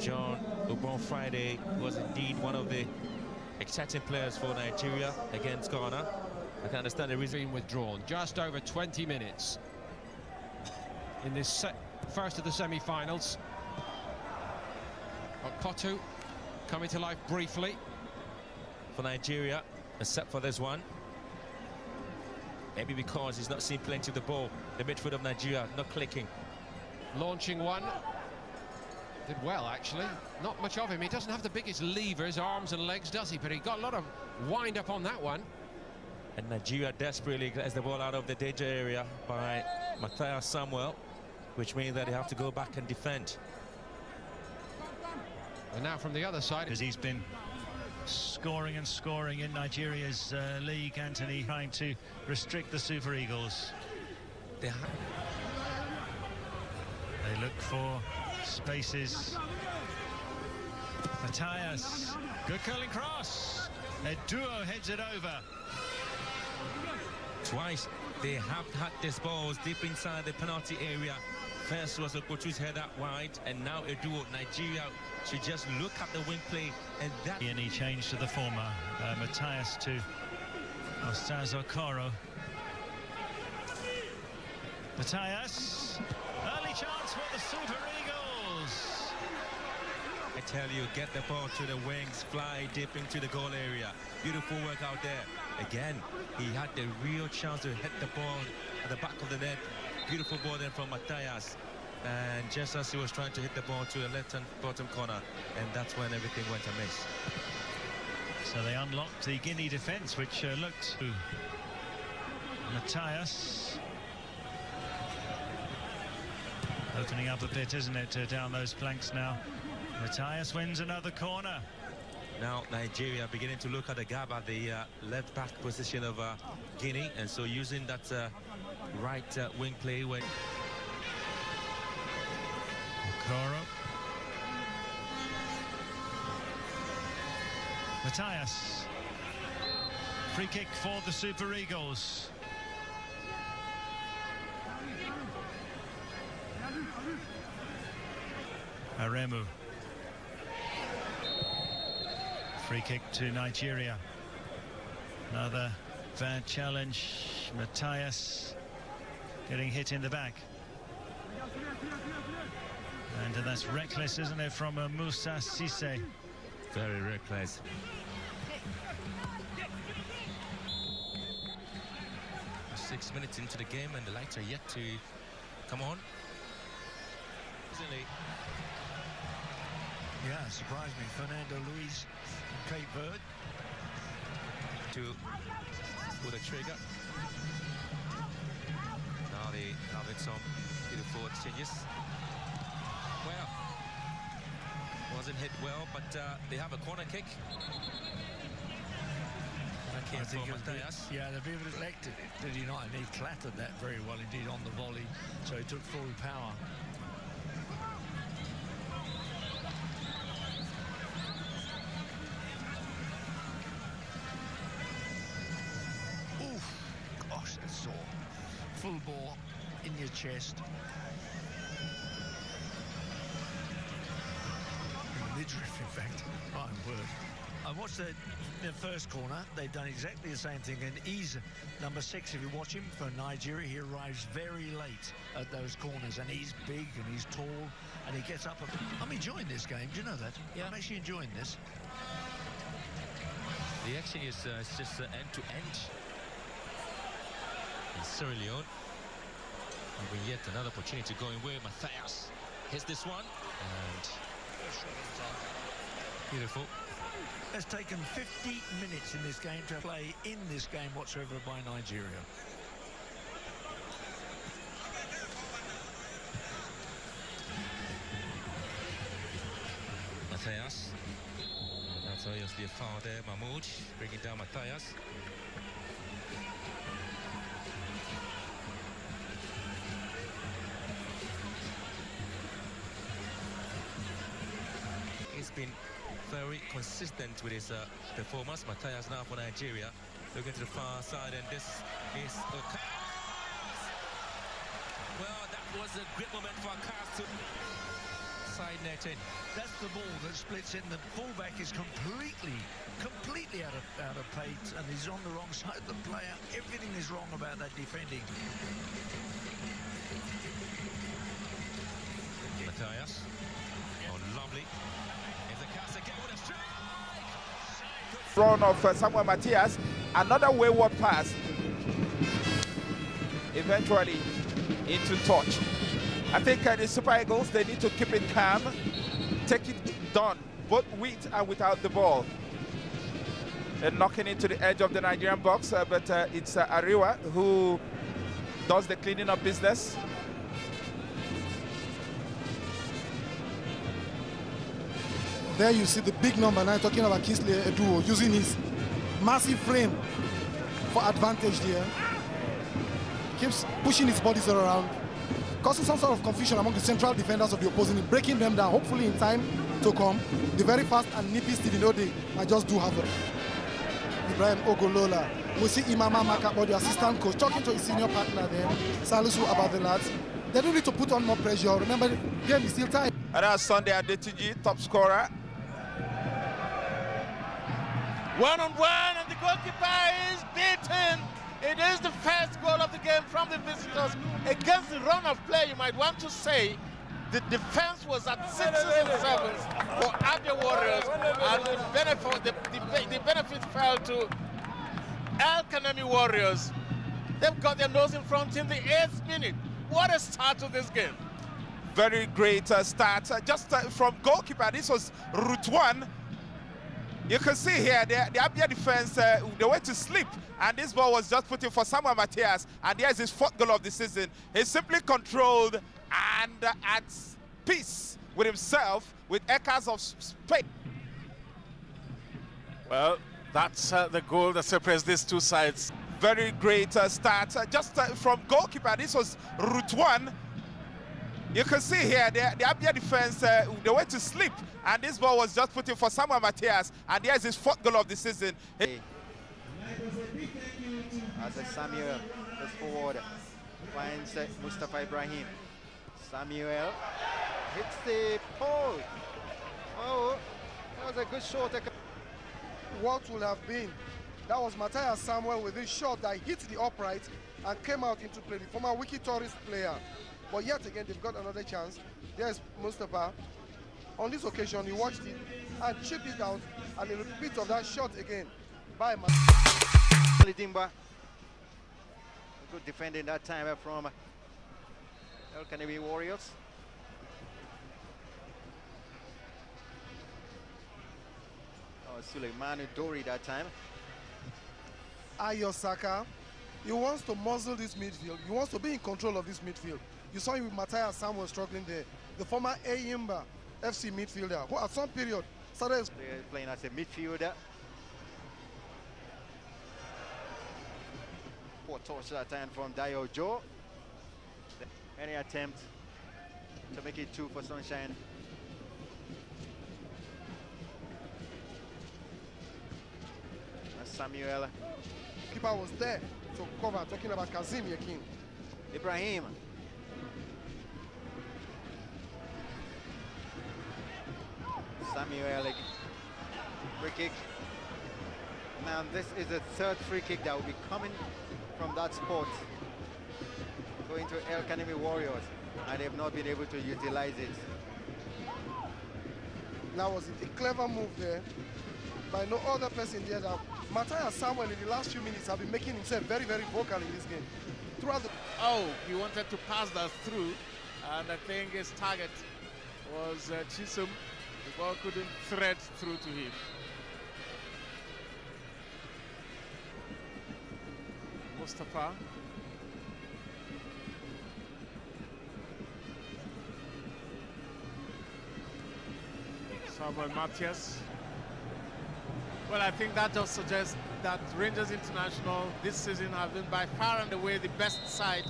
John, who born Friday, was indeed one of the exciting players for Nigeria against Ghana. I can understand the reason. Withdrawn. Just over 20 minutes in this first of the semi-finals. Potu coming to life briefly for Nigeria, except for this one. Maybe because he's not seen plenty of the ball. The midfield of Nigeria not clicking. Launching one. Did well, actually. Not much of him. He doesn't have the biggest levers, arms and legs, does he? But he got a lot of wind up on that one. And Nigeria desperately gets the ball out of the danger area by Mathias Samuel, which means that they have to go back and defend. And now from the other side, because he's been scoring and scoring in Nigeria's league, Anthony, trying to restrict the Super Eagles. They look for spaces. Mathias, good curling cross. A duo heads it over. Twice they have had this balls deep inside the penalty area. First was a Kochu's head out wide, and now a duo. Nigeria should just look at the wing play, and that. And he changed to the former, Mathias to Ostaz Okoro. Mathias, early chance for the Super Eagles. I tell you, get the ball to the wings, fly deep into the goal area. Beautiful work out there. Again, he had the real chance to hit the ball at the back of the net. Beautiful ball then from Mathias. And just as he was trying to hit the ball to the left-hand bottom corner, and that's when everything went amiss. So they unlocked the Guinea defence, which looked to Mathias. Opening up a bit, isn't it, down those flanks now. Mathias wins another corner. Now Nigeria beginning to look at the gap at the left back position of Guinea, and so using that right wing play when Okoro. Mathias. Free kick for the Super Eagles. Aremu. Free kick to Nigeria. Another bad challenge. Mathias getting hit in the back. And that's reckless, isn't it, from Moussa Cissé? Very reckless. Six minutes into the game, and the lights are yet to come on. Yeah, surprised me. Fernando Luis from Cape Verde. To pull the trigger. Now they having some beautiful exchanges. Well, wasn't hit well, but they have a corner kick. That came from Mathias. Yeah, they've been elected, did he not? And he clattered that very well indeed on the volley, so he took full power. Oof, gosh, that's sore. Full ball in your chest. Midriff, in fact. My word. I watched the first corner. They've done exactly the same thing, and he's number 6. If you watch him for Nigeria, he arrives very late at those corners, and he's big and he's tall, and he gets up. I'm enjoying this game. Do you know that? Yeah. I'm actually enjoying this. The action is just end to end. And Sierra Leone having yet another opportunity going where Mathias hits this one, and beautiful. It's taken 50 minutes in this game to play in this game whatsoever by Nigeria. Mathias. That's obviously a foul there. Mahmoud bringing down Mathias. He's been very consistent with his performance. Mathias now for Nigeria, looking to the far side, and this is well, that was a great moment for Akas to side netting. That's the ball that splits it, and the fullback is completely out of pace, and he's on the wrong side of the player. Everything is wrong about that defending. Mathias. Oh, lovely. If the cast again with a strike! Run of Samuel Mathias. Another wayward pass. Eventually into touch. I think the Super Eagles, they need to keep it calm, take it done, both with and without the ball. They're knocking into the edge of the Nigerian box, but it's Ariwa who does the cleaning up business. There you see the big number 9 talking about Kingsley Eduo using his massive frame for advantage there. Keeps pushing his bodies around, causing some sort of confusion among the central defenders of the opposing team, breaking them down. Hopefully in time to come, the very fast and nippy Stephen Ode might just do havoc. Ibrahim Ogolola. We see Imama Makabo, the assistant coach, talking to his senior partner there, Salisu, about the lads. They don't need to put on more pressure. Remember, the game is still tight. And that's Sunday Adetiji, top scorer. One-on-one, and the goalkeeper is beaten. It is the first goal of the game from the visitors against the run of play. You might want to say the defense was at 6 and 7 for Abia Warriors, and the benefit fell to El Kanemi Warriors. They've got their nose in front in the 8th minute. What a start to this game. Very great start. Just from goalkeeper, this was route 1. You can see here, the Abia defense, they went to sleep, and this ball was just put in for Samuel Mathias, and here's his 4th goal of the season. He's simply controlled and at peace with himself, with acres of space. Well, that's the goal that separates these two sides. Very great start. Just from goalkeeper, this was route 1. You can see here, the Abia defense, they went to sleep, and this ball was just put in for Samuel Mathias, and here's his 4th goal of the season. As Samuel goes forward, finds Mustafa Ibrahim. Samuel hits the pole. Oh, that was a good shot. What would have been, that was Mathias Samuel with this shot that hit the upright and came out into play, the former Wiki Tourist player. But yet again, they've got another chance. There's Mustafa. On this occasion, he watched it and chipped it out, and a repeat of that shot again by Dimba. Good defending that time from El Kanemi Warriors. Oh, Suleimanu Dori that time. Ayosaka, he wants to muzzle this midfield. He wants to be in control of this midfield. You saw him with Mathias Samuel struggling there. The former Ayimba FC midfielder, who at some period started playing as a midfielder. Poor touch that time from Dio Joe. Any attempt to make it 2 for Sunshine. And Samuel. Keeper was there to cover, talking about Kazim Yakin. Ibrahim. Samuel, free kick. Now this is the 3rd free kick that will be coming from that spot, going to El Kanemi Warriors, and they've not been able to utilize it. That was a clever move there by no other person there. That Mathias Samuel in the last few minutes have been making himself very, very vocal in this game. Throughout the he wanted to pass that through, and I think his target was Chisum. The ball couldn't thread through to him. Mustafa. Samuel Mathias. Well, I think that just suggests that Rangers International this season have been by far and away the best side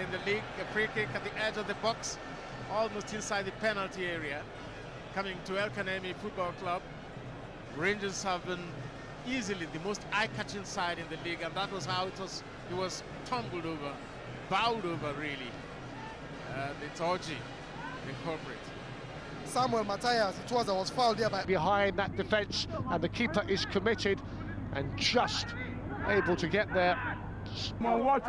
in the league. A free kick at the edge of the box, almost inside the penalty area, coming to El Kanemi Football Club. Rangers have been easily the most eye-catching side in the league, and that was how it was tumbled over, bowed over really. And it's Orji, the corporate. Samuel Mathias, it was fouled there by... Behind that defence, and the keeper is committed and just able to get there. Come on, watch.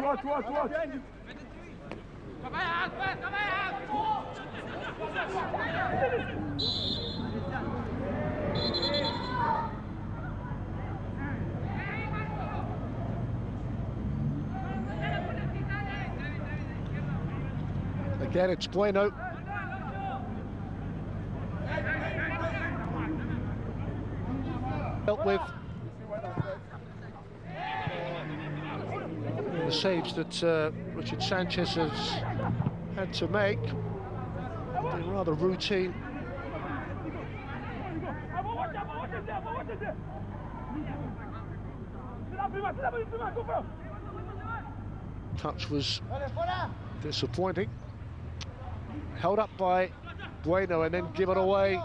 Again, it's Bueno. Dealt with the saves that Richard Sanchez has had to make. Been rather routine. Touch was disappointing. Held up by Bueno and then given away.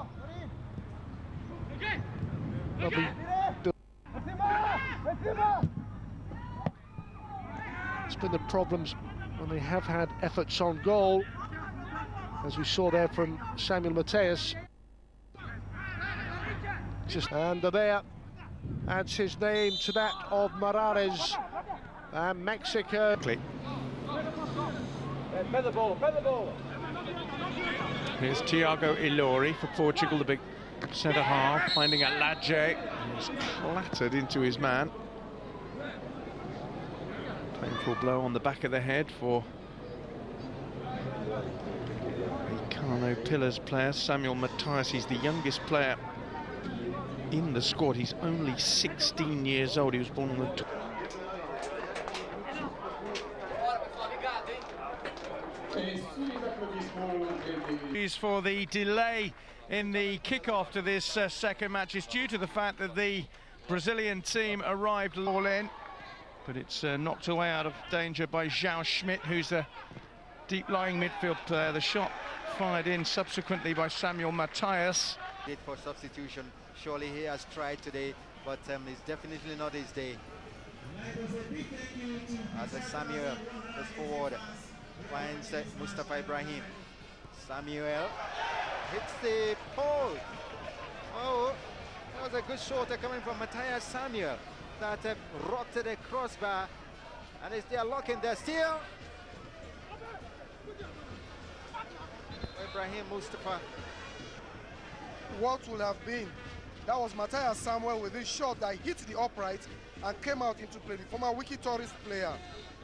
It's been the problems when they have had efforts on goal, as we saw there from Samuel Mathias. And there adds his name to that of Morales and Mexico. Here's Thiago Ilori for Portugal, the big centre half, finding a Ladje. He's clattered into his man. Painful blow on the back of the head for the Kano Pillars player, Samuel Mathias. He's the youngest player in the squad. He's only 16 years old. He was born on the... For the delay in the kickoff to this second match is due to the fact that the Brazilian team arrived all in, but it's knocked away out of danger by João Schmidt, who's a deep-lying midfield player. The shot fired in subsequently by Samuel Mathias. For substitution, surely he has tried today, but it's definitely not his day. As Samuel goes forward, finds Mustafa Ibrahim. Samuel hits the pole. Oh, that was a good shot coming from Mathias Samuel that rocked the crossbar, and it's there locking there still. Ibrahim Mustafa. What would have been, that was Mathias Samuel with this shot that hit the upright and came out into play, the former Wiki Tourist player.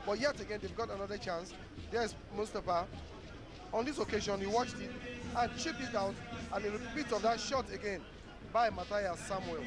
But yet again, they've got another chance. There's Mustafa. On this occasion, he watched it and chipped it out, and a repeat of that shot again by Mathias Samuel.